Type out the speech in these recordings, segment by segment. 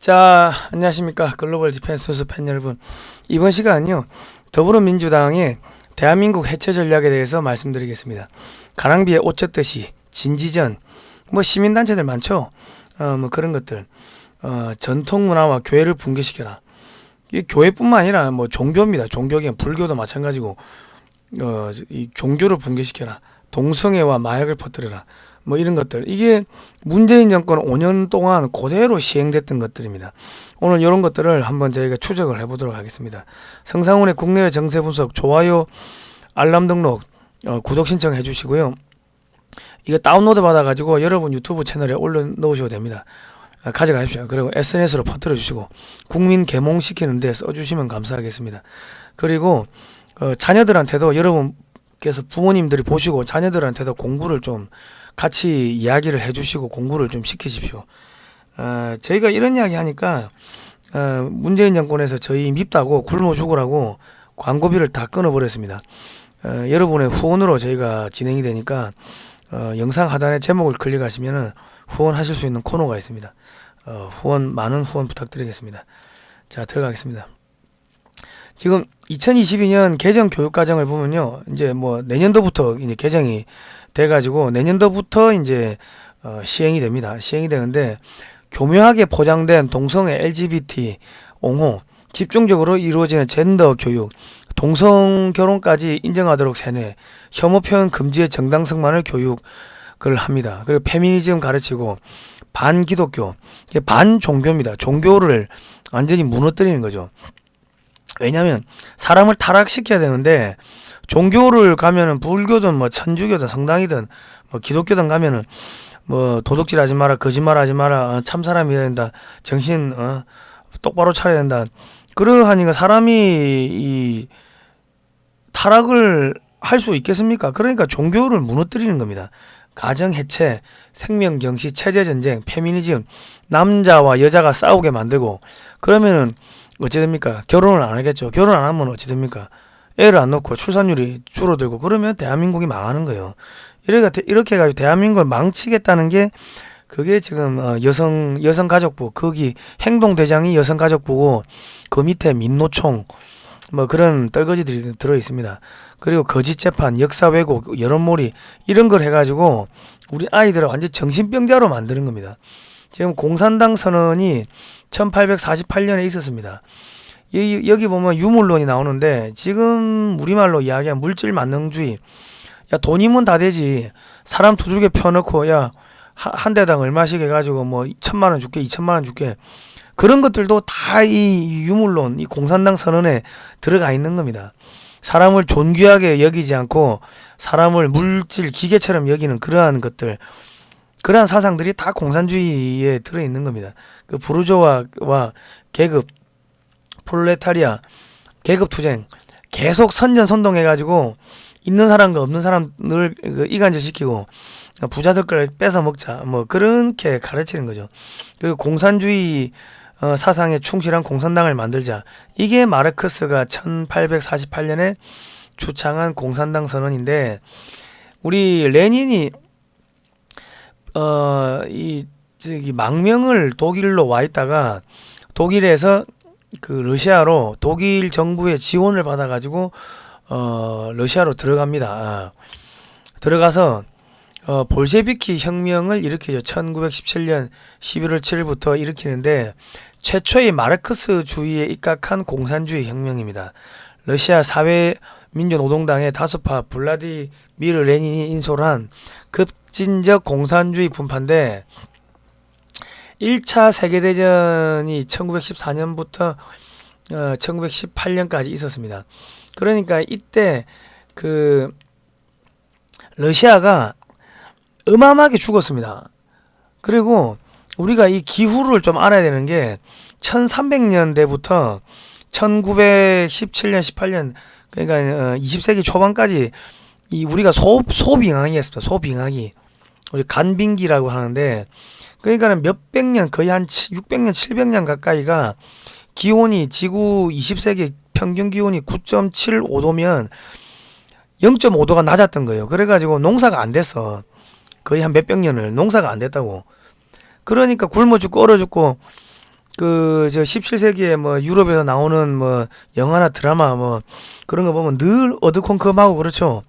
자, 안녕하십니까. 글로벌 디펜스 뉴스 팬 여러분. 이번 시간은요, 더불어민주당의 대한민국 해체 전략에 대해서 말씀드리겠습니다. 가랑비에 옷 젖듯이 진지전, 뭐 시민단체들 많죠. 뭐 그런 것들, 전통 문화와 교회를 붕괴시켜라. 이 교회뿐만 아니라 뭐 종교입니다. 종교계 불교도 마찬가지고, 이 종교를 붕괴시켜라. 동성애와 마약을 퍼뜨려라. 뭐 이런 것들, 이게 문재인 정권 5년 동안 그대로 시행됐던 것들입니다. 오늘 이런 것들을 한번 저희가 추적을 해보도록 하겠습니다. 성상훈의 국내외 정세 분석, 좋아요, 알람 등록, 구독 신청해 주시고요. 이거 다운로드 받아가지고 여러분 유튜브 채널에 올려놓으셔도 됩니다. 가져가십시오. 그리고 SNS로 퍼뜨려 주시고 국민 계몽시키는데 써주시면 감사하겠습니다. 그리고 자녀들한테도 여러분께서 부모님들이 보시고 자녀들한테도 공부를 좀 같이 이야기를 해주시고 공부를 좀 시키십시오. 저희가 이런 이야기 하니까 문재인 정권에서 저희 밉다고 굶어 죽으라고 광고비를 다 끊어버렸습니다. 여러분의 후원으로 저희가 진행이 되니까 영상 하단에 제목을 클릭하시면 후원하실 수 있는 코너가 있습니다. 많은 후원 부탁드리겠습니다. 자, 들어가겠습니다. 지금 2022년 개정 교육과정을 보면요, 이제 뭐 내년도부터 이제 개정이 돼가지고 내년도부터 이제 시행이 됩니다. 시행이 되는데 교묘하게 포장된 동성애 LGBT 옹호, 집중적으로 이루어지는 젠더 교육, 동성 결혼까지 인정하도록 세뇌, 혐오 표현 금지의 정당성만을 교육을 합니다. 그리고 페미니즘 가르치고 반기독교, 반종교입니다. 종교를 완전히 무너뜨리는 거죠. 왜냐하면 사람을 타락시켜야 되는데 종교를 가면은 불교든 뭐 천주교든 성당이든 뭐 기독교든 가면은 뭐 도둑질 하지 마라, 거짓말 하지 마라, 참 사람이어야 된다, 정신 똑바로 차려야 된다. 그러하니까 사람이 이 타락을 할 수 있겠습니까? 그러니까 종교를 무너뜨리는 겁니다. 가정 해체, 생명 경시, 체제 전쟁, 페미니즘, 남자와 여자가 싸우게 만들고, 그러면은 어찌 됩니까? 결혼을 안 하겠죠. 결혼 안 하면 어찌 됩니까? 애를 안 낳고 출산율이 줄어들고, 그러면 대한민국이 망하는 거예요. 이렇게 해가지고 대한민국을 망치겠다는 게, 그게 지금 여성가족부, 거기 행동대장이 여성가족부고 그 밑에 민노총 뭐 그런 떨거지들이 들어 있습니다. 그리고 거짓 재판, 역사 왜곡, 여론몰이 이런 걸 해가지고 우리 아이들을 완전 정신병자로 만드는 겁니다. 지금 공산당 선언이 1848년에 있었습니다. 여기 보면 유물론이 나오는데, 지금 우리말로 이야기한 물질 만능주의, 야 돈이면 다 되지, 사람 두들겨 펴놓고 야 한 대당 얼마씩 해가지고 뭐 1,000만원 줄게, 2,000만원 줄게, 그런 것들도 다 이 유물론, 이 공산당 선언에 들어가 있는 겁니다. 사람을 존귀하게 여기지 않고 사람을 물질, 기계처럼 여기는 그러한 것들, 그러한 사상들이 다 공산주의에 들어있는 겁니다. 그 부르조와 계급, 프롤레타리아, 계급투쟁 계속 선전선동해가지고 있는 사람과 없는 사람을 이간질시키고 부자들 걸 뺏어 먹자, 뭐 그렇게 가르치는 거죠. 그리고 공산주의 사상에 충실한 공산당을 만들자, 이게 마르크스가 1848년에 주창한 공산당 선언인데, 우리 레닌이 저기 망명을 독일로 와 있다가 독일에서 그 러시아로 독일 정부의 지원을 받아가지고 러시아로 들어갑니다. 들어가서 볼셰비키 혁명을 일으키죠. 1917년 11월 7일부터 일으키는데, 최초의 마르크스주의에 입각한 공산주의 혁명입니다. 러시아 사회민주노동당의 다수파 블라디미르 레닌이 인솔한 급진적 공산주의 분파인데, 1차 세계대전이 1914년부터 1918년까지 있었습니다. 그러니까 이때 그 러시아가 어마어마하게 죽었습니다. 그리고 우리가 이 기후를 좀 알아야 되는 게, 1300년대부터 1917년, 18년, 그러니까 20세기 초반까지 우리가 소빙하기 했습니다. 소빙하기. 우리 간빙기라고 하는데, 그러니까 몇백 년, 거의 한 600년, 700년 가까이가 기온이, 지구 20세기 평균 기온이 9.75도면 0.5도가 낮았던 거예요. 그래가지고 농사가 안 됐어. 거의 한 몇백 년을 농사가 안 됐다고. 그러니까 굶어 죽고 얼어 죽고 그 저 17세기에 뭐 유럽에서 나오는 뭐 영화나 드라마 뭐 그런 거 보면 늘 어두컴컴하고 그렇죠.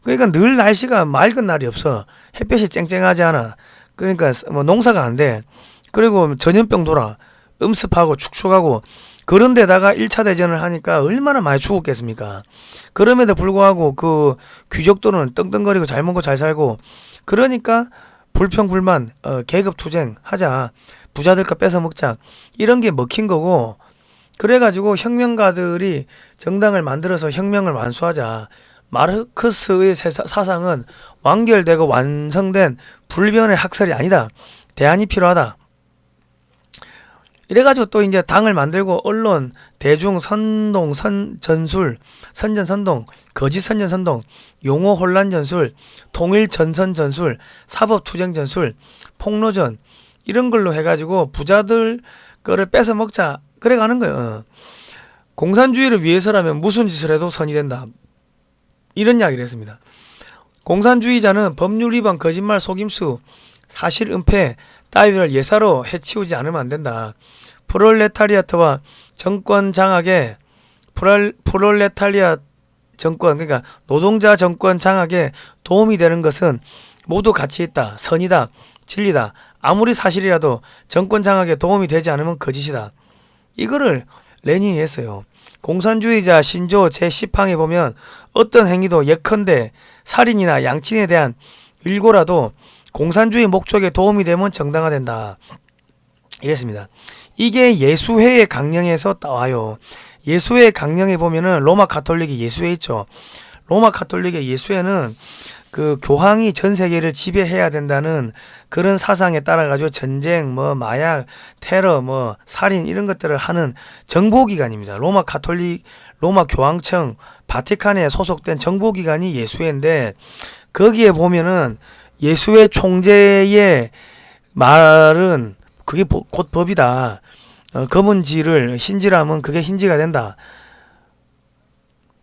그러니까 늘 날씨가 맑은 날이 없어. 햇볕이 쨍쨍하지 않아. 그러니까 뭐 농사가 안 돼. 그리고 전염병 돌아. 음습하고 축축하고 그런 데다가 1차 대전을 하니까 얼마나 많이 죽었겠습니까? 그럼에도 불구하고 그 귀족들은 떵떵거리고 잘 먹고 잘 살고 그러니까 불평불만 계급 투쟁 하자. 부자들 거 뺏어 먹자. 이런 게 먹힌 거고 그래가지고 혁명가들이 정당을 만들어서 혁명을 완수하자. 마르크스의 사상은 완결되고 완성된 불변의 학설이 아니다. 대안이 필요하다. 이래가지고 또 이제 당을 만들고 언론, 대중, 선동, 전술, 선전, 선동, 거짓 선전, 선동, 용어 혼란 전술, 통일 전선 전술, 사법 투쟁 전술, 폭로전 이런 걸로 해가지고 부자들 거를 뺏어 먹자 그래 가는 거예요. 공산주의를 위해서라면 무슨 짓을 해도 선이 된다. 이런 이야기를 했습니다. 공산주의자는 법률 위반, 거짓말, 속임수, 사실 은폐 따위를 예사로 해치우지 않으면 안 된다. 프롤레타리아트와 정권 장악에 프롤레타리아 정권 그러니까 노동자 정권 장악에 도움이 되는 것은 모두 가치 있다. 선이다. 진리다. 아무리 사실이라도 정권 장악에 도움이 되지 않으면 거짓이다. 이거를 레닌이 했어요. 공산주의자 신조 제10항에 보면 어떤 행위도 예컨대 살인이나 양친에 대한 일고라도 공산주의 목적에 도움이 되면 정당화된다. 이랬습니다. 이게 예수회의 강령에서 나와요. 예수회 강령에 보면은 로마 가톨릭이 예수회 있죠. 로마 가톨릭의 예수회는 그 교황이 전 세계를 지배해야 된다는 그런 사상에 따라 가지고 전쟁, 뭐 마약, 테러, 뭐 살인 이런 것들을 하는 정보기관입니다. 로마 가톨릭, 로마 교황청, 바티칸에 소속된 정보기관이 예수회인데 거기에 보면은 예수회 총재의 말은 그게 곧 법이다. 검은지를 흰지라면 그게 흰지가 된다.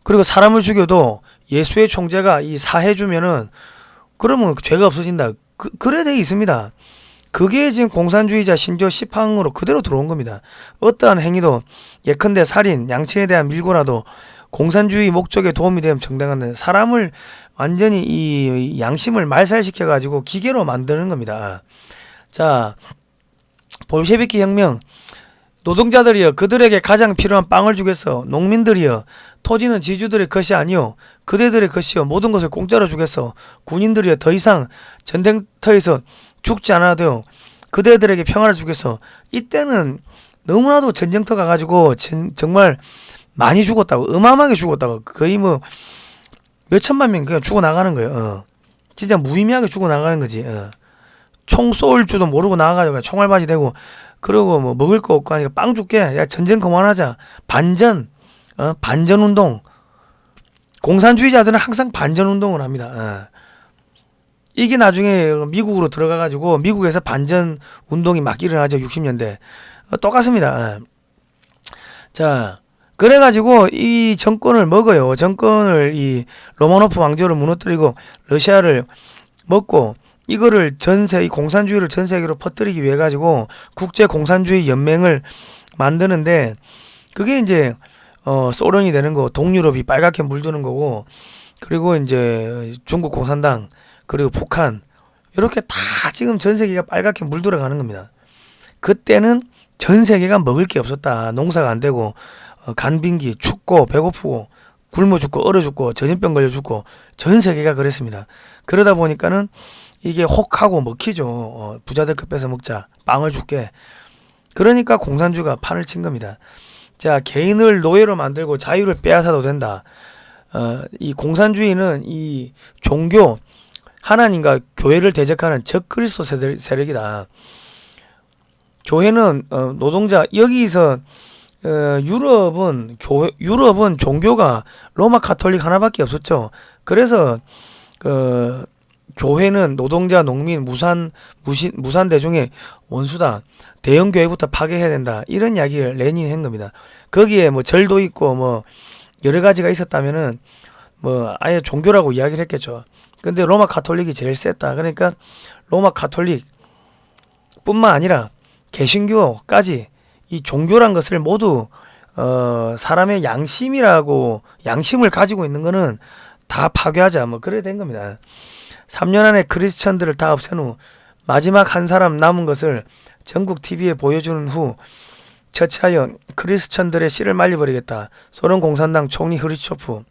그리고 사람을 죽여도 예수의 총재가 이 사해주면은 그러면 죄가 없어진다. 그래 돼 있습니다. 그게 지금 공산주의자 신조 10항으로 그대로 들어온 겁니다. 어떠한 행위도 예컨대 살인, 양친에 대한 밀고라도 공산주의 목적에 도움이 되면 정당한 사람을 완전히 이 양심을 말살시켜 가지고 기계로 만드는 겁니다. 자, 볼셰비키 혁명 노동자들이여 그들에게 가장 필요한 빵을 주겠어. 농민들이여 토지는 지주들의 것이 아니요 그대들의 것이요 모든 것을 공짜로 주겠어. 군인들이여 더 이상 전쟁터에서 죽지 않아도 그대들에게 평화를 주겠어. 이때는 너무나도 전쟁터 가가지고 정말 많이 죽었다고 어마어마하게 죽었다고 거의 뭐 몇천만 명 그냥 죽어나가는 거예요. 진짜 무의미하게 죽어나가는 거지. 총 쏠 줄도 모르고 나가가지고 총알바지 되고 그러고 뭐 먹을 거 없고 하니까 빵 줄게. 야 전쟁 그만하자. 반전. 반전 운동. 공산주의자들은 항상 반전 운동을 합니다. 이게 나중에 미국으로 들어가가지고 미국에서 반전 운동이 막 일어나죠. 60년대. 똑같습니다. 자, 그래가지고 이 정권을 먹어요. 정권을 이 로마노프 왕조를 무너뜨리고 러시아를 먹고 이거를 이 공산주의를 전 세계로 퍼뜨리기 위해 가지고 국제 공산주의 연맹을 만드는데 그게 이제 소련이 되는 거, 동유럽이 빨갛게 물드는 거고 그리고 이제 중국 공산당 그리고 북한 이렇게 다 지금 전 세계가 빨갛게 물들어 가는 겁니다. 그때는 전 세계가 먹을 게 없었다. 농사가 안 되고 간빙기, 춥고 배고프고 굶어 죽고 얼어 죽고 전염병 걸려 죽고 전 세계가 그랬습니다. 그러다 보니까는 이게 혹하고 먹히죠. 부자들 거 뺏어 먹자. 빵을 줄게. 그러니까 공산주의가 판을 친 겁니다. 자, 개인을 노예로 만들고 자유를 빼앗아도 된다. 이 공산주의는 이 종교, 하나님과 교회를 대적하는 적그리스도 세력이다. 교회는 노동자 여기서 유럽은 종교가 로마 가톨릭 하나밖에 없었죠. 그래서 교회는 노동자, 농민, 무산 대중의 원수다. 대형 교회부터 파괴해야 된다. 이런 이야기를 레닌이 한 겁니다. 거기에 뭐 절도 있고 뭐 여러 가지가 있었다면은 뭐 아예 종교라고 이야기를 했겠죠. 근데 로마 가톨릭이 제일 셌다. 그러니까 로마 가톨릭 뿐만 아니라 개신교까지 이 종교란 것을 모두 사람의 양심이라고 양심을 가지고 있는 거는 다 파괴하자 뭐 그래 된 겁니다. 3년 안에 크리스천들을 다 없앤 후 마지막 한 사람 남은 것을 전국 TV에 보여주는 후 처치하여 크리스천들의 씨를 말려버리겠다. 소련 공산당 총리 흐르초프.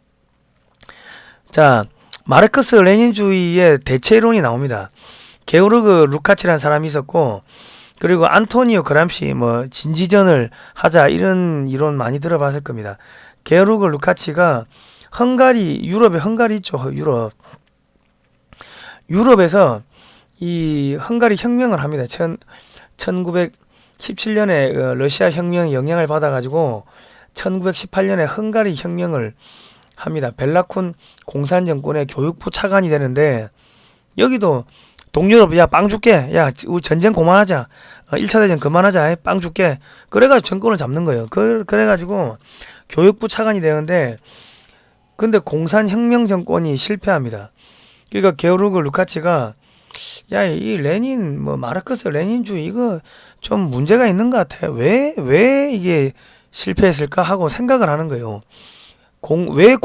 자, 마르크스 레닌주의의 대체 이론이 나옵니다. 게오르그 루카치라는 사람이 있었고, 그리고 안토니오 그람시 뭐 진지전을 하자 이런 이론 많이 들어봤을 겁니다. 게오르그 루카치가 유럽에 헝가리 있죠. 유럽에서 이 헝가리 혁명을 합니다. 1917년에 러시아 혁명의 영향을 받아가지고 1918년에 헝가리 혁명을 합니다. 벨라쿤 공산정권의 교육부 차관이 되는데, 여기도 동유럽, 야, 빵 줄게. 야, 우리 전쟁 그만하자. 1차 대전 그만하자. 빵 줄게. 그래가지고 정권을 잡는 거예요. 그래가지고 교육부 차관이 되는데, 근데 공산혁명 정권이 실패합니다. 그러니까 게오르그 루카치가, 야, 이 레닌, 뭐, 마르크스 레닌주의, 이거 좀 문제가 있는 것 같아. 왜 이게 실패했을까 하고 생각을 하는 거예요. 왜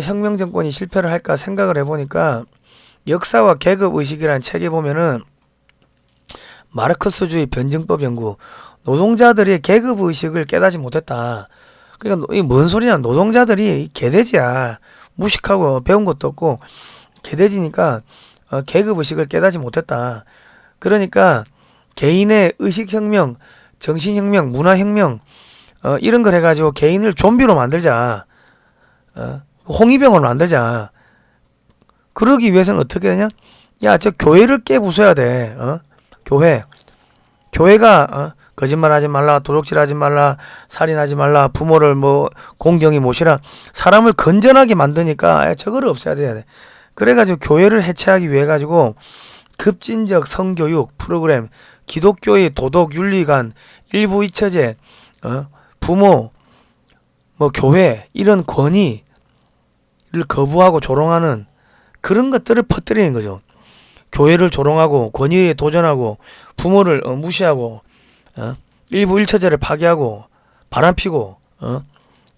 혁명 정권이 실패를 할까 생각을 해보니까, 역사와 계급 의식이라는 책에 보면은 마르크스주의 변증법 연구, 노동자들의 계급 의식을 깨닫지 못했다. 그러니까 이 뭔 소리냐, 노동자들이 개돼지야. 무식하고 배운 것도 없고 개돼지니까 계급 의식을 깨닫지 못했다. 그러니까 개인의 의식혁명, 정신혁명, 문화혁명 이런 걸 해가지고 개인을 좀비로 만들자. 홍위병으로 만들자. 그러기 위해서는 어떻게 되냐? 야, 저 교회를 깨부숴야 돼. 교회가 거짓말하지 말라, 도둑질하지 말라, 살인하지 말라, 부모를 뭐 공경히 모시라. 사람을 건전하게 만드니까 저거를 없애야 돼. 그래가지고 교회를 해체하기 위해 가지고 급진적 성교육 프로그램, 기독교의 도덕 윤리관, 일부 이처제, 부모, 뭐 교회 이런 권위를 거부하고 조롱하는 그런 것들을 퍼뜨리는 거죠. 교회를 조롱하고 권위에 도전하고 부모를 무시하고 일부 일처제를 파괴하고 바람피고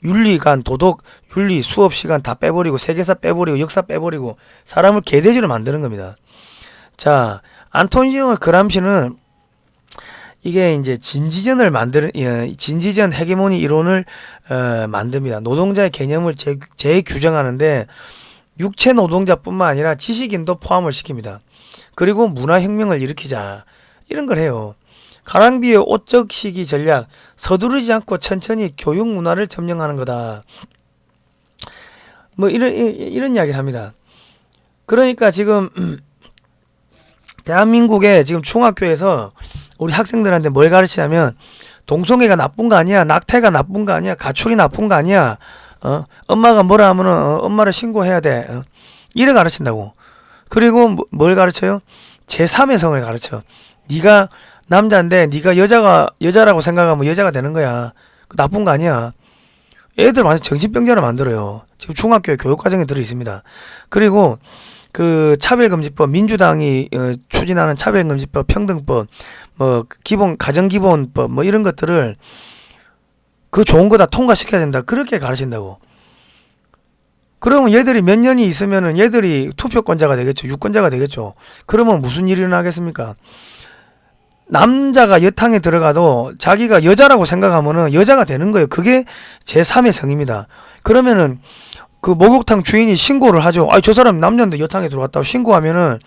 윤리관, 도덕, 윤리, 수업 시간 다 빼버리고 세계사 빼버리고 역사 빼버리고 사람을 개돼지로 만드는 겁니다. 자, 안토니오 그람시는 이게 이제 진지전 헤게모니 이론을 만듭니다. 노동자의 개념을 재규정하는데 육체 노동자뿐만 아니라 지식인도 포함을 시킵니다. 그리고 문화혁명을 일으키자 이런 걸 해요. 가랑비의 오적 시기 전략, 서두르지 않고 천천히 교육 문화를 점령하는 거다. 뭐 이런 이야기를 합니다. 그러니까 지금 대한민국의 지금 중학교에서 우리 학생들한테 뭘 가르치냐면 동성애가 나쁜 거 아니야, 낙태가 나쁜 거 아니야, 가출이 나쁜 거 아니야. 엄마가 뭐라 하면은 엄마를 신고해야 돼. 이래 가르친다고. 그리고 뭘 가르쳐요? 제3의 성을 가르쳐. 네가 남자인데 네가 여자라고 생각하면 여자가 되는 거야. 나쁜 거 아니야. 애들 완전 정신병자를 만들어요. 지금 중학교에 교육과정에 들어 있습니다. 그리고 그 차별금지법, 민주당이 추진하는 차별금지법, 평등법, 뭐 기본 가정기본법 뭐 이런 것들을 그 좋은 거 다 통과시켜야 된다. 그렇게 가르친다고. 그러면 얘들이 몇 년이 있으면은 얘들이 투표권자가 되겠죠. 유권자가 되겠죠. 그러면 무슨 일이 일어나겠습니까? 남자가 여탕에 들어가도 자기가 여자라고 생각하면은 여자가 되는 거예요. 그게 제3의 성입니다. 그러면은 그 목욕탕 주인이 신고를 하죠. 저 사람 남자인데 여탕에 들어왔다고 신고하면은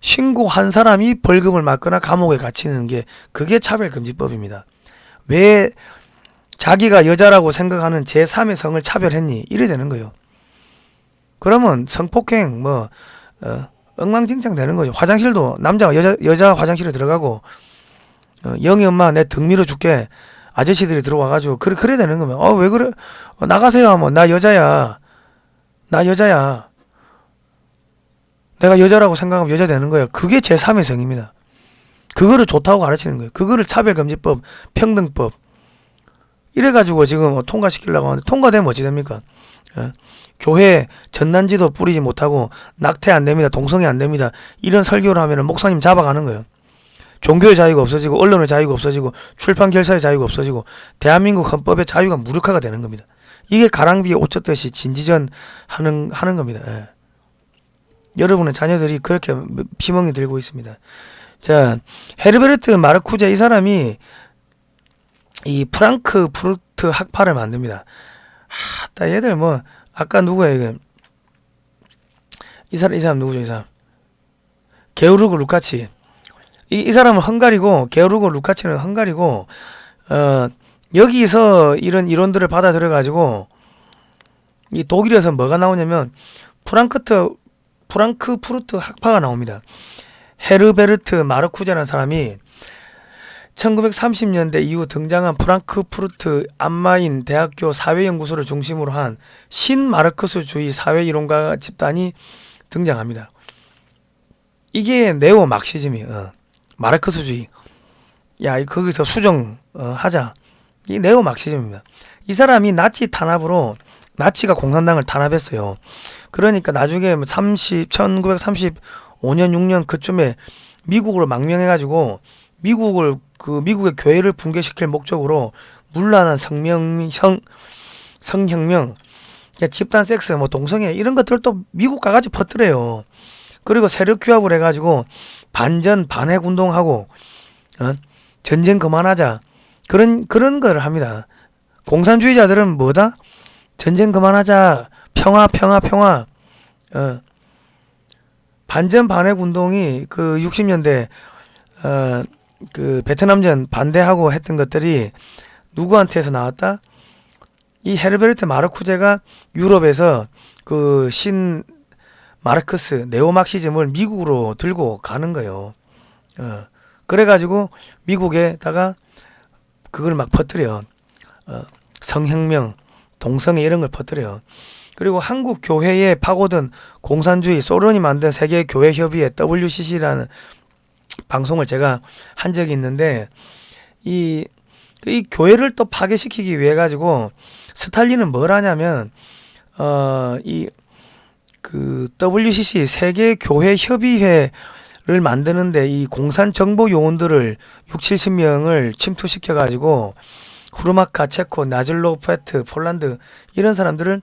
신고한 사람이 벌금을 맞거나 감옥에 갇히는 게 그게 차별금지법입니다. 왜 자기가 여자라고 생각하는 제3의 성을 차별했니? 이래 되는 거예요. 그러면 성폭행 뭐 엉망진창 되는 거죠. 화장실도 남자가 여자 화장실에 들어가고 영희 엄마 내 등 밀어줄게 아저씨들이 들어와가지고 그래 되는 거면 왜 그래? 나가세요 하면 나 여자야. 내가 여자라고 생각하면 여자 되는 거예요. 그게 제3의 성입니다. 그거를 좋다고 가르치는 거예요. 그거를 차별금지법, 평등법 이래가지고 지금 통과시키려고 하는데 통과되면 어찌 됩니까? 교회 전단지도 뿌리지 못하고 낙태 안 됩니다. 동성애 안 됩니다. 이런 설교를 하면 목사님 잡아가는 거예요. 종교의 자유가 없어지고 언론의 자유가 없어지고 출판 결사의 자유가 없어지고 대한민국 헌법의 자유가 무력화가 되는 겁니다. 이게 가랑비에 옷 젖듯이 진지전 하는 겁니다. 예. 여러분의 자녀들이 그렇게 피멍이 들고 있습니다. 자, 헤르베르트 마르쿠제 이 사람이 이 프랑크푸르트 학파를 만듭니다. 딱 얘들 뭐 아까 누구야 이거 이 사람 누구죠 이 사람 게오르그 루카치 이 사람은 헝가리고 게오르그 루카치는 헝가리고 여기서 이런 이론들을 받아들여 가지고 이 독일에서 뭐가 나오냐면 프랑크푸르트 학파가 나옵니다. 헤르베르트 마르쿠제라는 사람이 1930년대 이후 등장한 프랑크푸르트 안마인 대학교 사회연구소를 중심으로 한 신마르크스주의 사회이론가 집단이 등장합니다. 이게 네오 막시즘이 마르크스주의. 야, 거기서 수정하자. 이 네오 막시즘입니다. 이 사람이 나치 탄압으로 나치가 공산당을 탄압했어요. 그러니까 나중에 1935년 6년 그쯤에 미국으로 망명해가지고 미국의 교회를 붕괴시킬 목적으로 문란한 성혁명, 집단 섹스, 뭐 동성애 이런 것들도 미국 가가지고 퍼뜨려요. 그리고 세력 규합을 해가지고 반핵 운동하고 전쟁 그만하자 그런 걸 합니다. 공산주의자들은 뭐다? 전쟁 그만하자, 평화. 반핵 운동이 그 60년대 그 베트남전 반대하고 했던 것들이 누구한테서 나왔다? 이 헤르베르트 마르쿠제가 유럽에서 그 신 마르크스 네오막시즘을 미국으로 들고 가는 거예요. 그래가지고 미국에다가 그걸 막 퍼뜨려. 성혁명, 동성애 이런 걸 퍼뜨려. 그리고 한국 교회에 파고든 공산주의 소련이 만든 세계 교회 협의회 WCC라는 방송을 제가 한 적이 있는데 이 교회를 또 파괴시키기 위해 가지고 스탈린은 뭘 하냐면 이 그 WCC 세계 교회 협의회를 만드는데 이 공산 정보 요원들을 60-70명을 침투시켜 가지고 후르마카, 체코, 나즐로페트, 폴란드 이런 사람들을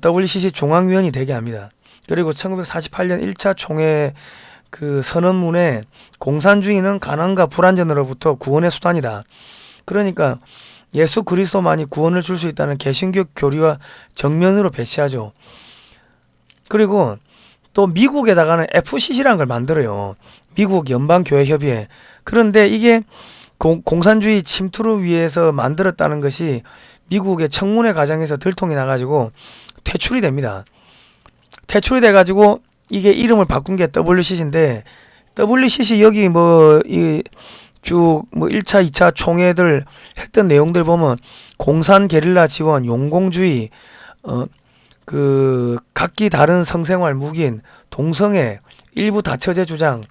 WCC 중앙위원이 되게 합니다. 그리고 1948년 1차 총회 그 선언문에 공산주의는 가난과 불안전으로부터 구원의 수단이다. 그러니까 예수 그리스도만이 구원을 줄 수 있다는 개신교 교리와 정면으로 배치하죠. 그리고 또 미국에다가는 FCC라는 걸 만들어요. 미국 연방교회협의회. 그런데 이게 공산주의 침투를 위해서 만들었다는 것이 미국의 청문회 과정에서 들통이 나가지고 퇴출이 됩니다. 퇴출이 돼가지고 이게 이름을 바꾼 게 WCC인데 WCC 여기 뭐 이 쭉 뭐 1차, 2차 총회들 했던 내용들 보면 공산 게릴라 지원, 용공주의, 그 각기 다른 성생활 묵인, 동성애, 일부 다처제 주장,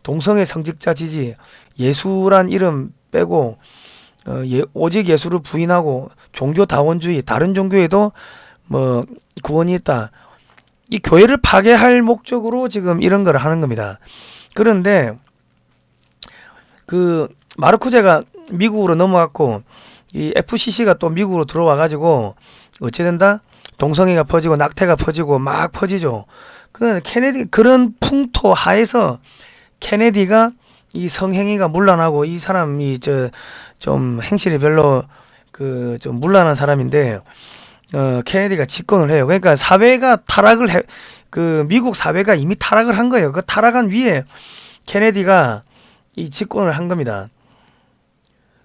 동성애 성직자 지지, 예수란 이름 빼고 오직 예수를 부인하고 종교 다원주의, 다른 종교에도 뭐 구원이 있다. 이 교회를 파괴할 목적으로 지금 이런 걸 하는 겁니다. 그런데 그 마르쿠제가 미국으로 넘어갔고 이 FCC가 또 미국으로 들어와 가지고 어찌 된다? 동성애가 퍼지고 낙태가 퍼지고 막 퍼지죠. 그 케네디 그런 풍토 하에서 케네디가 이 성행위가 문란하고 이 사람이 좀 행실이 별로 그 좀 문란한 사람인데 케네디가 집권을 해요. 그러니까 사회가 타락을 해, 그 미국 사회가 이미 타락을 한 거예요. 그 타락한 위에 케네디가 이 집권을 한 겁니다.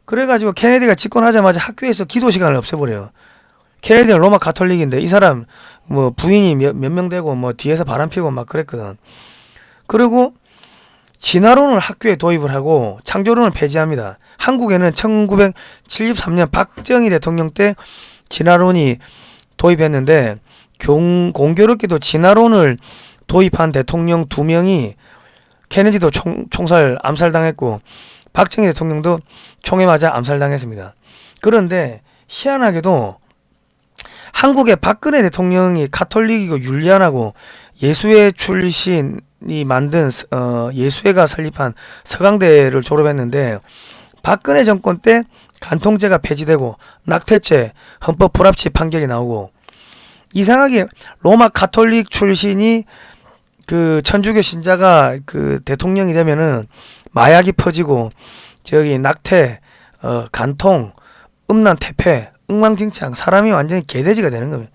그래가지고 케네디가 집권하자마자 학교에서 기도 시간을 없애버려요. 케네디는 로마 가톨릭인데 이 사람 뭐 부인이 몇 명 되고 뭐 뒤에서 바람 피고 막 그랬거든. 그리고 진화론을 학교에 도입을 하고 창조론을 폐지합니다. 한국에는 1973년 박정희 대통령 때 진화론이 도입했는데 공교롭게도 진화론을 도입한 대통령 2명이 케네디도 암살당했고 박정희 대통령도 총에 맞아 암살당했습니다. 그런데 희한하게도 한국의 박근혜 대통령이 가톨릭이고 율리안하고 예수회 출신 서강대이 만든 예수회가 설립한 서강대를 졸업했는데 박근혜 정권 때 간통죄가 폐지되고 낙태죄 헌법 불합치 판결이 나오고 이상하게 로마 가톨릭 출신이 그 천주교 신자가 그 대통령이 되면은 마약이 퍼지고 저기 낙태, 간통, 음란 퇴폐, 엉망진창 사람이 완전히 개돼지가 되는 겁니다.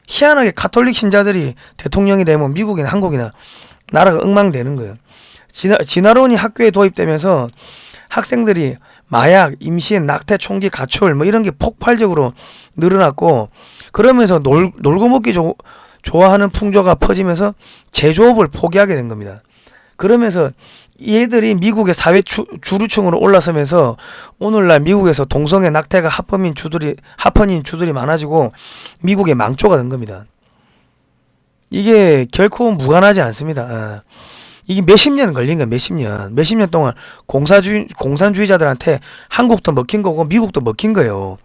희한하게 가톨릭 신자들이 대통령이 되면 미국이나 한국이나 나라가 엉망되는 거예요. 진화론이 학교에 도입되면서 학생들이 마약, 임신, 낙태, 총기, 가출 뭐 이런 게 폭발적으로 늘어났고 그러면서 놀고 먹기 좋아하는 풍조가 퍼지면서 제조업을 포기하게 된 겁니다. 그러면서 얘들이 미국의 사회 주류층으로 올라서면서 오늘날 미국에서 동성애 낙태가 합헌인 주들이 많아지고 미국의 망조가 된 겁니다. 이게 결코 무관하지 않습니다. 이게 몇십 년 걸린 거야. 몇십 년 동안 공산주의자들한테 한국도 먹힌 거고 미국도 먹힌 거예요.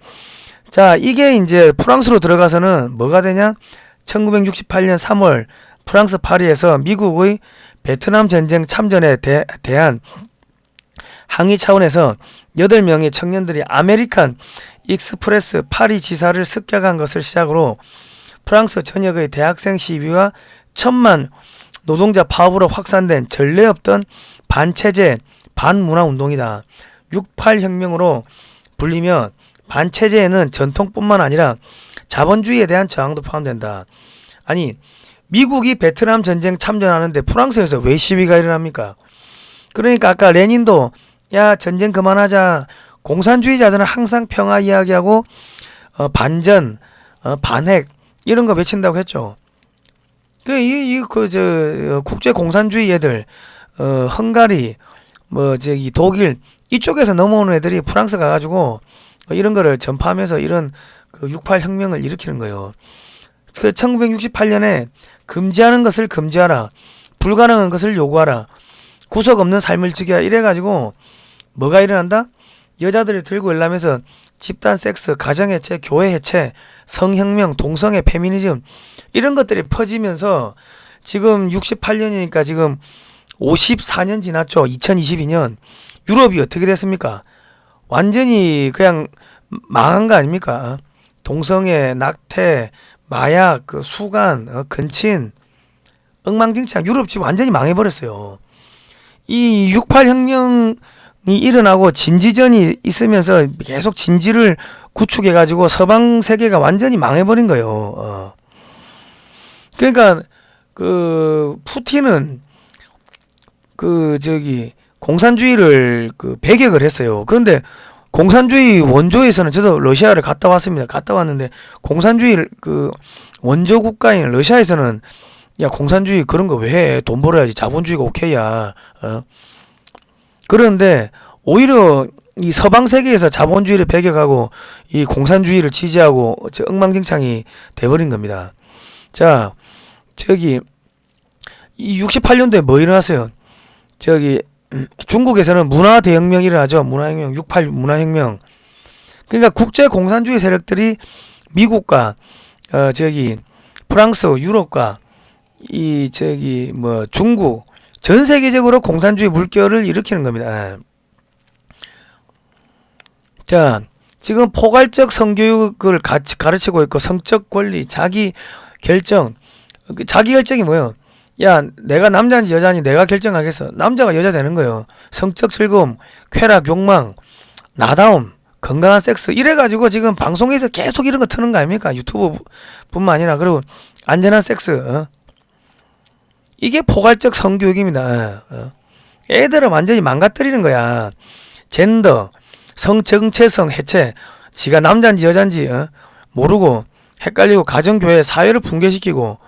자, 이게 이제 프랑스로 들어가서는 뭐가 되냐? 1968년 3월 프랑스 파리에서 미국의 베트남 전쟁 참전에 대한 항의 차원에서 8명의 청년들이 아메리칸 익스프레스 파리 지사를 습격한 것을 시작으로 프랑스 전역의 대학생 시위와 1000만 노동자 파업으로 확산된 전례 없던 반체제 반문화 운동이다. 68 혁명으로 불리며 반체제에는 전통뿐만 아니라 자본주의에 대한 저항도 포함된다. 아니 미국이 베트남 전쟁 참전하는데 프랑스에서 왜 시위가 일어납니까? 그러니까 아까 레닌도 야 전쟁 그만하자. 공산주의자들은 항상 평화 이야기하고 반전, 반핵 이런 거 외친다고 했죠. 국제 공산주의 애들, 헝가리, 독일 이쪽에서 넘어오는 애들이 프랑스 가가지고 이런 거를 전파하면서 이런 그 68 혁명을 일으키는 거예요. 그 1968년에 금지하는 것을 금지하라, 불가능한 것을 요구하라, 구속 없는 삶을 지켜야 이래가지고 뭐가 일어난다? 여자들이 들고 일하면서 집단 섹스, 가정 해체, 교회 해체, 성혁명, 동성애, 페미니즘 이런 것들이 퍼지면서 지금 68년이니까 지금 54년 지났죠. 2022년 유럽이 어떻게 됐습니까? 완전히 그냥 망한 거 아닙니까? 동성애, 낙태, 마약, 수간, 근친, 엉망진창 유럽 지금 완전히 망해버렸어요. 이 68 혁명이 일어나고 진지전이 있으면서 계속 진지를 구축해가지고 서방 세계가 완전히 망해버린 거예요. 그러니까 그 푸틴은 공산주의를 배격을 했어요. 그런데 공산주의 원조에서는 저도 러시아를 갔다 왔습니다. 갔다 왔는데 공산주의 원조 국가인 러시아에서는 야 공산주의 그런 거 왜 해? 돈 벌어야지. 자본주의가 오케이야. 그런데 오히려 이 서방 세계에서 자본주의를 배격하고 이 공산주의를 지지하고 엉망진창이 돼버린 겁니다. 자, 이 68년도에 뭐 일어났어요? 중국에서는 문화 대혁명이 일어나죠. 문화혁명, 68 문화혁명. 그러니까 국제 공산주의 세력들이 미국과 프랑스, 유럽과 중국 전 세계적으로 공산주의 물결을 일으키는 겁니다. 자, 지금 포괄적 성교육을 가르치고 있고 성적 권리, 자기 결정이 뭐예요? 야, 내가 남자인지 여자인지 내가 결정하겠어. 남자가 여자 되는 거예요. 성적 즐거움, 쾌락, 욕망, 나다움, 건강한 섹스 이래가지고 지금 방송에서 계속 이런 거 트는 거 아닙니까? 유튜브뿐만 아니라. 그리고 안전한 섹스. 이게 포괄적 성교육입니다. 애들은 완전히 망가뜨리는 거야. 젠더, 성정체성 해체, 지가 남자인지 여자인지 모르고 헷갈리고 가정교회 사회를 붕괴시키고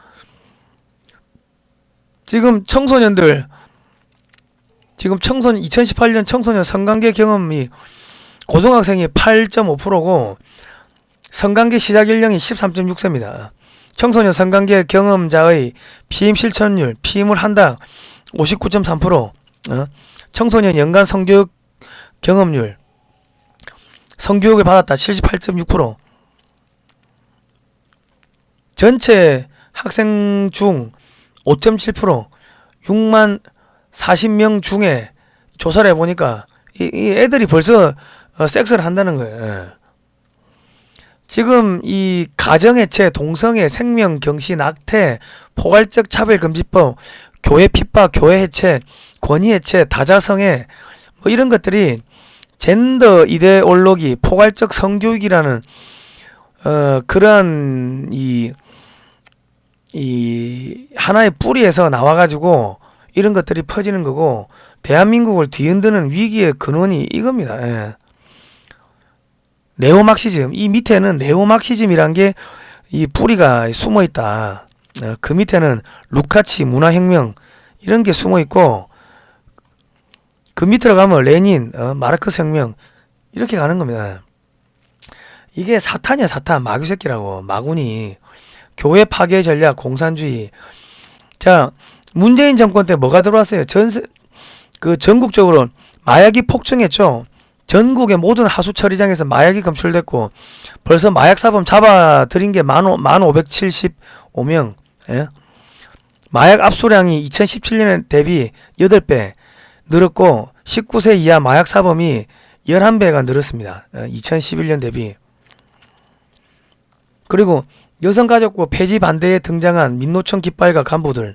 지금 2018년 청소년 성관계 경험이 고등학생이 8.5%고 성관계 시작 연령이 13.6세입니다. 청소년 성관계 경험자의 피임 실천율, 피임을 한다 59.3%, 청소년 연간 성교육 경험률, 성교육을 받았다 78.6%, 전체 학생 중 5.7%, 6만 40명 중에 조사를 해보니까 이 애들이 벌써 섹스를 한다는 거예요. 예. 지금 이 가정해체, 동성애, 생명, 경시, 낙태, 포괄적 차별금지법, 교회 핍박, 교회 해체, 권위 해체, 다자성애 뭐 이런 것들이 젠더 이데올로기, 포괄적 성교육이라는 그러한 이 하나의 뿌리에서 나와가지고 이런 것들이 퍼지는 거고, 대한민국을 뒤흔드는 위기의 근원이 이겁니다. 예. 네오막시즘, 이 밑에는 네오막시즘이란 게 이 뿌리가 숨어 있다. 그 밑에는 루카치 문화혁명 이런 게 숨어 있고, 그 밑으로 가면 레닌, 마르크스 혁명 이렇게 가는 겁니다. 이게 사탄이야, 사탄. 마귀 새끼라고. 마군이 교회 파괴 전략, 공산주의. 자, 문재인 정권 때 뭐가 들어왔어요? 전국적으로 마약이 폭증했죠. 전국의 모든 하수 처리장에서 마약이 검출됐고, 벌써 마약 사범 잡아들인 게 1575명. 예? 마약 압수량이 2017년 대비 8배 늘었고, 19세 이하 마약 사범이 11배가 늘었습니다. 2011년 대비. 그리고 여성가족부 폐지 반대에 등장한 민노총 깃발과 간부들.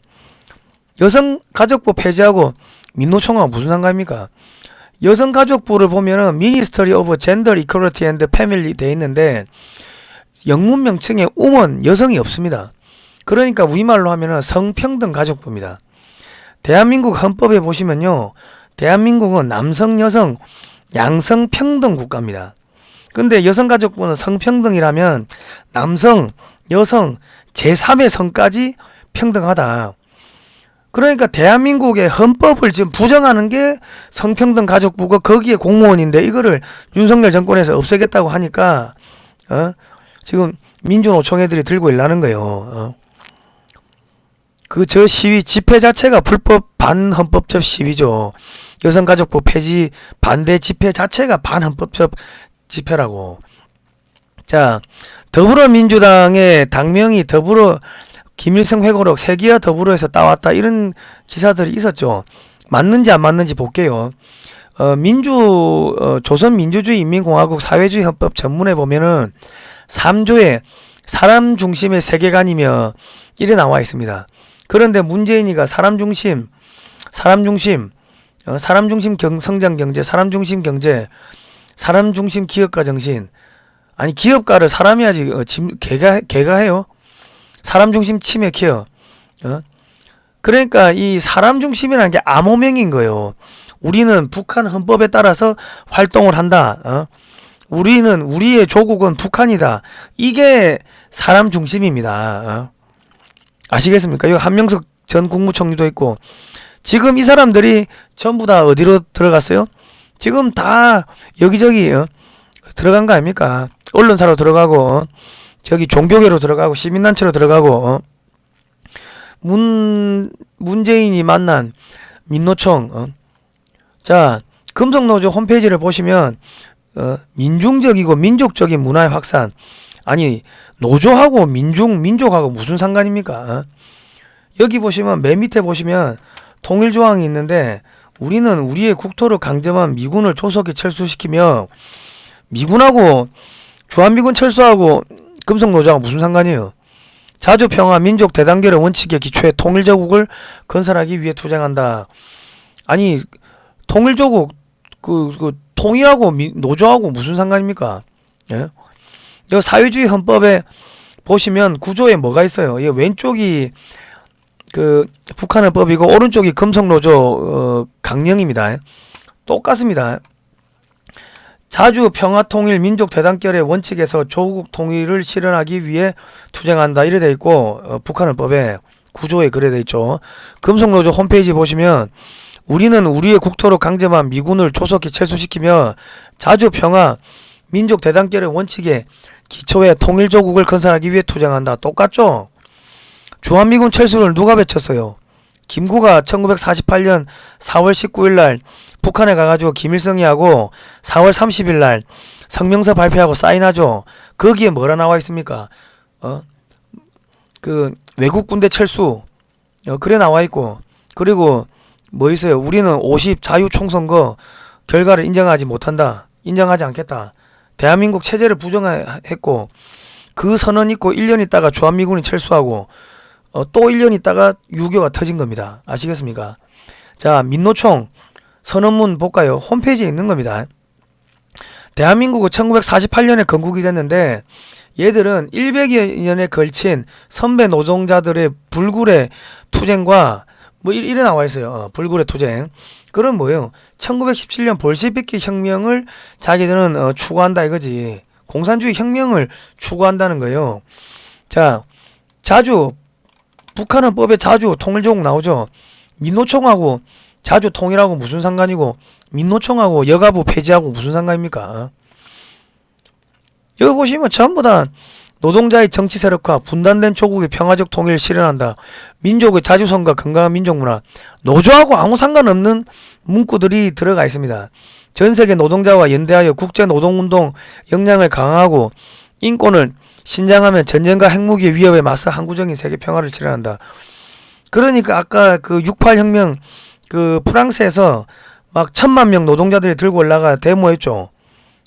여성가족부 폐지하고 민노총하고 무슨 상관입니까? 여성가족부를 보면은 미니스터리 오브 젠더 이퀄리티 앤드 패밀리 돼 있는데, 영문 명칭에 우먼, 여성이 없습니다. 그러니까 우리말로 하면은 성평등 가족부입니다. 대한민국 헌법에 보시면요, 대한민국은 남성, 여성, 양성 평등 국가입니다. 근데 여성가족부는 성평등이라면 남성, 여성, 제3의 성까지 평등하다. 그러니까 대한민국의 헌법을 지금 부정하는 게 성평등 가족부고, 거기에 공무원인데 이거를 윤석열 정권에서 없애겠다고 하니까 지금 민주노총 애들이 들고 일나는 거예요. 저 시위 집회 자체가 불법 반헌법적 시위죠. 여성가족부 폐지 반대 집회 자체가 반헌법적 집회라고. 자, 더불어민주당의 당명이 김일성 회고록 세기와 더불어에서 따왔다, 이런 기사들이 있었죠. 맞는지 안 맞는지 볼게요. 조선민주주의 인민공화국 사회주의 헌법 전문에 보면은 3조에 사람 중심의 세계관이며 이래 나와 있습니다. 그런데 문재인이가 사람 중심 성장 경제, 사람 중심 경제, 사람 중심 기업가 정신. 아니, 기업가를 사람이 하지, 개가 해요? 사람 중심 치매 케어. 그러니까 이 사람 중심이라는 게 암호명인 거예요. 우리는 북한 헌법에 따라서 활동을 한다. 우리의 조국은 북한이다. 이게 사람 중심입니다. 아시겠습니까? 여기 한명석 전 국무총리도 있고, 지금 이 사람들이 전부 다 어디로 들어갔어요? 지금 다 여기저기 들어간 거 아닙니까? 언론사로 들어가고, 저기 종교계로 들어가고, 시민단체로 들어가고, 문재인이 만난 민노총. 자, 금속노조 홈페이지를 보시면 민중적이고 민족적인 문화의 확산. 아니, 노조하고 민족하고 무슨 상관입니까? 여기 보시면 맨 밑에 보시면 통일조항이 있는데, 우리는 우리의 국토를 강점한 미군을 조속히 철수시키며, 미군하고 주한미군 철수하고 금속노조하고 무슨 상관이에요? 자주평화 민족 대단결의 원칙에 기초해 통일조국을 건설하기 위해 투쟁한다. 아니, 통일조국 통일하고 노조하고 무슨 상관입니까? 예? 이 사회주의 헌법에 보시면 구조에 뭐가 있어요? 이 왼쪽이 북한 헌법이고, 오른쪽이 금속노조 강령입니다. 똑같습니다. 자주 평화 통일 민족 대단결의 원칙에서 조국 통일을 실현하기 위해 투쟁한다, 이래 돼 있고, 북한 헌법에 구조에 그래 돼 있죠. 금속노조 홈페이지 보시면, 우리는 우리의 국토로 강점한 미군을 조속히 철수시키며 자주 평화 민족 대단결의 원칙에 기초해 통일조국을 건설하기 위해 투쟁한다. 똑같죠? 주한미군 철수를 누가 외쳤어요? 김구가 1948년 4월 19일 날 북한에 가가지고 김일성이 하고 4월 30일 날 성명서 발표하고 사인하죠. 거기에 뭐라 나와 있습니까? 외국 군대 철수. 그래 나와 있고, 그리고 뭐 있어요? 우리는 50 자유총선거 결과를 인정하지 못한다. 인정하지 않겠다. 대한민국 체제를 부정했고 그 선언 있고 1년 있다가 주한미군이 철수하고 또 1년 있다가 6.25가 터진 겁니다. 아시겠습니까? 자, 민노총 선언문 볼까요? 홈페이지에 있는 겁니다. 대한민국은 1948년에 건국이 됐는데 얘들은 100여 년에 걸친 선배 노동자들의 불굴의 투쟁과 뭐 이래 나와 있어요. 불굴의 투쟁. 그건 뭐예요? 1917년 볼셰비키 혁명을 자기들은 추구한다 이거지. 공산주의 혁명을 추구한다는 거예요. 자, 자주 북한은 법에 자주 통일조국 나오죠. 민노총하고 자주 통일하고 무슨 상관이고 민노총하고 여가부 폐지하고 무슨 상관입니까? 여기 보시면 전부 다 노동자의 정치 세력화, 분단된 조국의 평화적 통일을 실현한다. 민족의 자주성과 건강한 민족문화. 노조하고 아무 상관없는 문구들이 들어가 있습니다. 전세계 노동자와 연대하여 국제노동운동 역량을 강화하고 인권을 신장하면 전쟁과 핵무기의 위협에 맞서 항구적인 세계 평화를 실현한다. 그러니까 아까 그 68혁명 그 프랑스에서 막 10,000명 노동자들이 들고 올라가 데모했죠.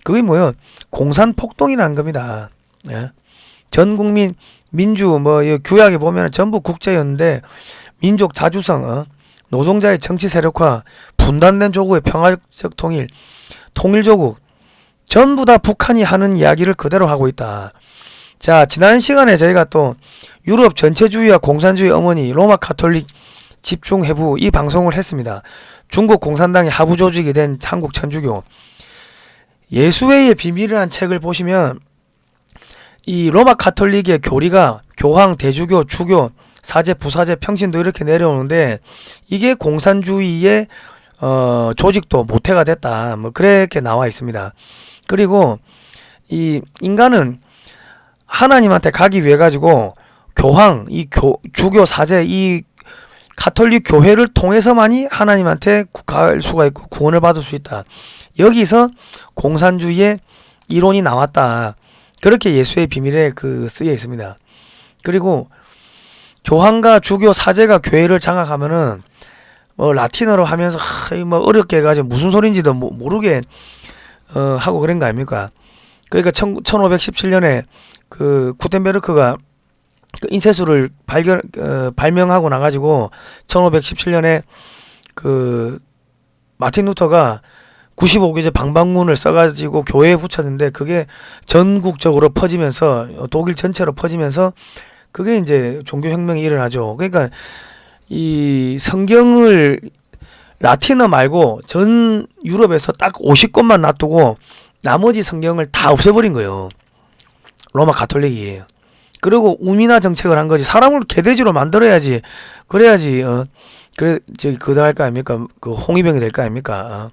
그게 뭐예요? 공산폭동이라는 겁니다. 예. 전국민 민주 뭐 규약에 보면 전부 국제였는데 민족 자주성, 노동자의 정치 세력화, 분단된 조국의 평화적 통일, 통일조국 전부 다 북한이 하는 이야기를 그대로 하고 있다. 자, 지난 시간에 저희가 또 유럽 전체주의와 공산주의 어머니 로마 가톨릭 집중회부 이 방송을 했습니다. 중국 공산당의 하부 조직이 된 한국 천주교 예수회의 비밀이라는 책을 보시면 이 로마 가톨릭의 교리가 교황, 대주교, 주교, 사제, 부사제, 평신도 이렇게 내려오는데 이게 공산주의의 조직도 모태가 됐다. 뭐 그렇게 나와 있습니다. 그리고 이 인간은 하나님한테 가기 위해 가지고 교황, 주교, 사제, 이 가톨릭 교회를 통해서만이 하나님한테 갈 수가 있고 구원을 받을 수 있다. 여기서 공산주의의 이론이 나왔다. 그렇게 예수의 비밀에 쓰여 있습니다. 그리고 교황과 주교, 사제가 교회를 장악하면은 라틴어로 하면서 뭐 어렵게 해가지고 무슨 소린지도 모르게 하고 그런 거 아닙니까? 그러니까 1517년에 그 구텐베르크가 그 인쇄술을 발명하고 나가지고 1517년에 그 마틴 루터가 95교제 방방문을 써가지고 교회에 붙였는데 그게 전국적으로 퍼지면서 독일 전체로 퍼지면서 그게 이제 종교혁명이 일어나죠. 그러니까 이 성경을 라틴어 말고 전 유럽에서 딱 50권만 놔두고 나머지 성경을 다 없애버린 거예요. 로마 가톨릭이에요. 그리고 우민화 정책을 한 거지. 사람을 개돼지로 만들어야지. 그래야지 그래 저기 그거 할 거 아닙니까? 그 홍위병이 될 거 아닙니까?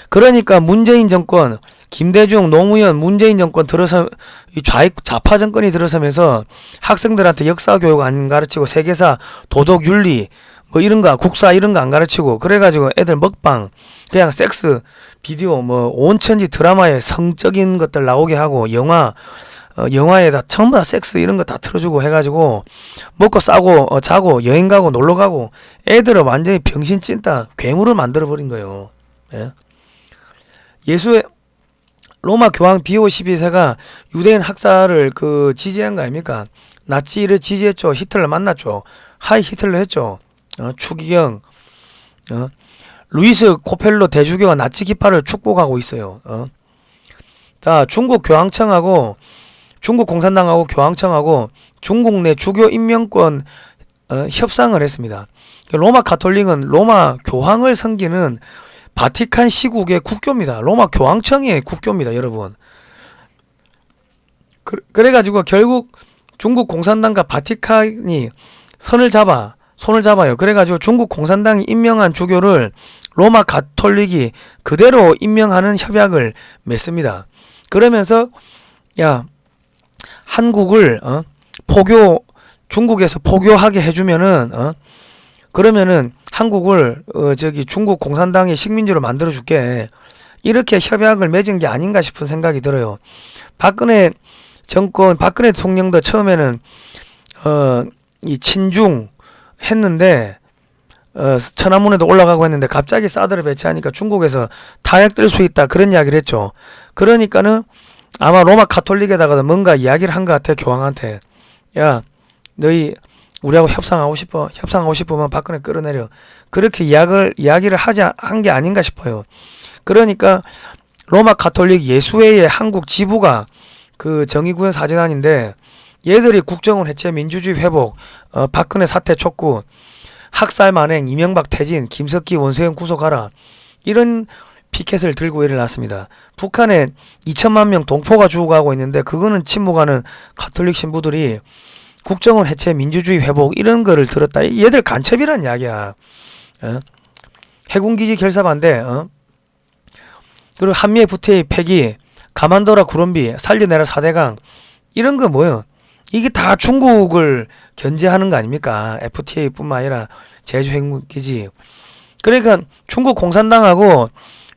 그러니까 문재인 정권, 김대중, 노무현, 문재인 정권 들어서 이 좌파 정권이 들어서면서 학생들한테 역사 교육 안 가르치고 세계사, 도덕, 윤리 뭐 이런 거, 국사 이런 거 안 가르치고 그래가지고 애들 먹방, 그냥 섹스, 비디오 뭐 온천지 드라마에 성적인 것들 나오게 하고 영화에다 전부 다 섹스 이런 거 다 틀어주고 해가지고 먹고 싸고 자고 여행 가고 놀러 가고 애들을 완전히 병신 찐따 괴물을 만들어 버린 거예요. 예? 예수의 로마 교황 비오 12세가 유대인 학살을 지지한 거 아닙니까? 나치를 지지했죠. 히틀러 만났죠. 하이 히틀러 했죠. 추기경, 루이스 코펠로 대주교가 나치 기파를 축복하고 있어요. 자, 중국 교황청하고 중국 공산당하고 교황청하고 중국 내 주교 임명권 협상을 했습니다. 로마 가톨릭은 로마 교황을 섬기는 바티칸 시국의 국교입니다. 로마 교황청의 국교입니다, 여러분. 그래가지고 결국 중국 공산당과 바티칸이 손을 잡아요. 그래가지고 중국 공산당이 임명한 주교를 로마 가톨릭이 그대로 임명하는 협약을 맺습니다. 그러면서 야, 한국을 중국에서 포교하게 해주면은 그러면은 한국을 중국 공산당의 식민지로 만들어 줄게. 이렇게 협약을 맺은 게 아닌가 싶은 생각이 들어요. 박근혜 대통령도 처음에는 이 친중 했는데 천안문에도 올라가고 했는데 갑자기 사드를 배치하니까 중국에서 탄핵될 수 있다 그런 이야기를 했죠. 그러니까는 아마 로마 가톨릭에다가 뭔가 이야기를 한 것 같아. 교황한테. 야, 너희 우리하고 협상하고 싶으면 박근혜 끌어내려. 그렇게 이야기를 한 게 아닌가 싶어요. 그러니까 로마 가톨릭 예수회의 한국 지부가 그 정의구현 사재단인데, 얘들이 국정원 해체, 민주주의 회복, 박근혜 사퇴 촉구, 학살 만행, 이명박 퇴진, 김석기 원세훈 구속하라, 이런 피켓을 들고 일어났습니다. 북한에 2천만 명 동포가 죽어가고 있는데 그거는 침묵하는 가톨릭 신부들이 국정원 해체, 민주주의 회복 이런 거를 들었다. 얘들 간첩이란 이야기야. 해군기지 결사 반대, 그리고 한미 FTA 폐기, 가만둬라 구름비, 살려내라 4대강, 이런 거 뭐예요? 이게 다 중국을 견제하는 거 아닙니까? FTA 뿐만 아니라 제주 해군기지. 그러니까 중국 공산당하고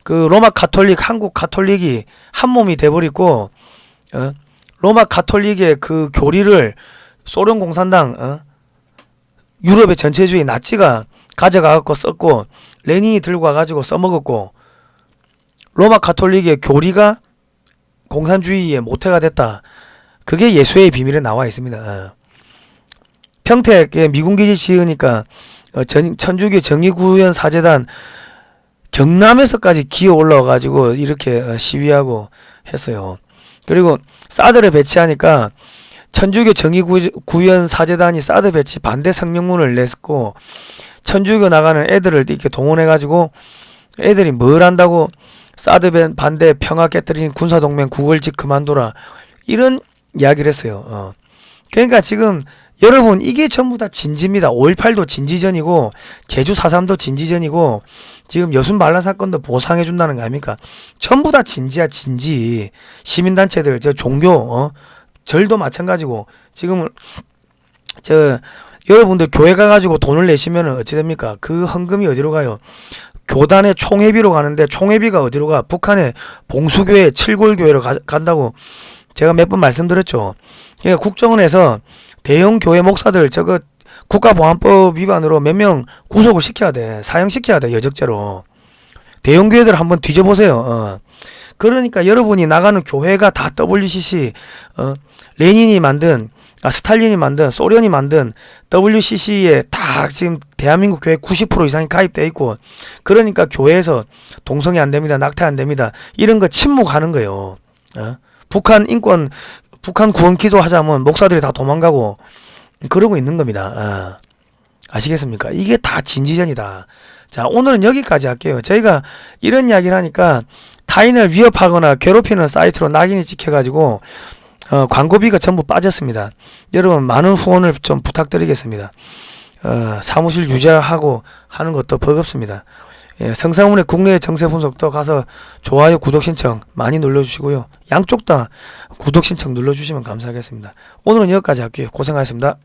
그 로마 가톨릭, 한국 가톨릭이 한 몸이 돼버리고, 로마 가톨릭의 그 교리를 소련 공산당, 유럽의 전체주의 나치가 가져가갖고 썼고, 레닌이 들고 와가지고 써먹었고, 로마 가톨릭의 교리가 공산주의의 모태가 됐다. 그게 예수의 비밀에 나와 있습니다. 평택에 미군기지 지으니까 천주교 정의구현 사재단 경남에서까지 기어 올라와가지고 이렇게 시위하고 했어요. 그리고 사드를 배치하니까 천주교 정의구현 사재단이 사드 배치 반대 성명문을 냈고, 천주교 나가는 애들을 이렇게 동원해가지고 애들이 뭘 한다고 사드 반대 평화 깨뜨린 군사동맹 9월직 그만둬라 이런 이야기를 했어요. 그러니까 지금 여러분 이게 전부 다 진지입니다. 5.18도 진지전이고 제주 4.3도 진지전이고 지금 여순 반란 사건도 보상해 준다는 거 아닙니까? 전부 다 진지야, 진지. 시민단체들, 저 종교, 절도 마찬가지고 지금 여러분들 교회 가가지고 돈을 내시면 어찌 됩니까? 그 헌금이 어디로 가요? 교단의 총회비로 가는데 총회비가 어디로 가? 북한의 봉수교회, 칠골교회로 간다고 제가 몇 번 말씀드렸죠. 그러니까 국정원에서 대형 교회 목사들 저거 국가보안법 위반으로 몇 명 구속을 시켜야 돼. 사형시켜야 돼. 여적죄로. 대형 교회들 한번 뒤져보세요. 그러니까 여러분이 나가는 교회가 다 WCC, 레닌이 만든, 스탈린이 만든, 소련이 만든 WCC에 다 지금 대한민국 교회 90% 이상이 가입되어 있고, 그러니까 교회에서 동성애 안 됩니다, 낙태 안 됩니다, 이런 거 침묵하는 거예요. 북한 인권, 북한 구원 기도 하자면 목사들이 다 도망가고 그러고 있는 겁니다. 아시겠습니까? 이게 다 진지전이다. 자, 오늘은 여기까지 할게요. 저희가 이런 이야기를 하니까 타인을 위협하거나 괴롭히는 사이트로 낙인이 찍혀가지고 광고비가 전부 빠졌습니다. 여러분 많은 후원을 좀 부탁드리겠습니다. 사무실 유지하고 하는 것도 버겁습니다. 성상훈의 국내 정세 분석도 가서 좋아요, 구독 신청 많이 눌러주시고요. 양쪽 다 구독 신청 눌러주시면 감사하겠습니다. 오늘은 여기까지 할게요. 고생하셨습니다.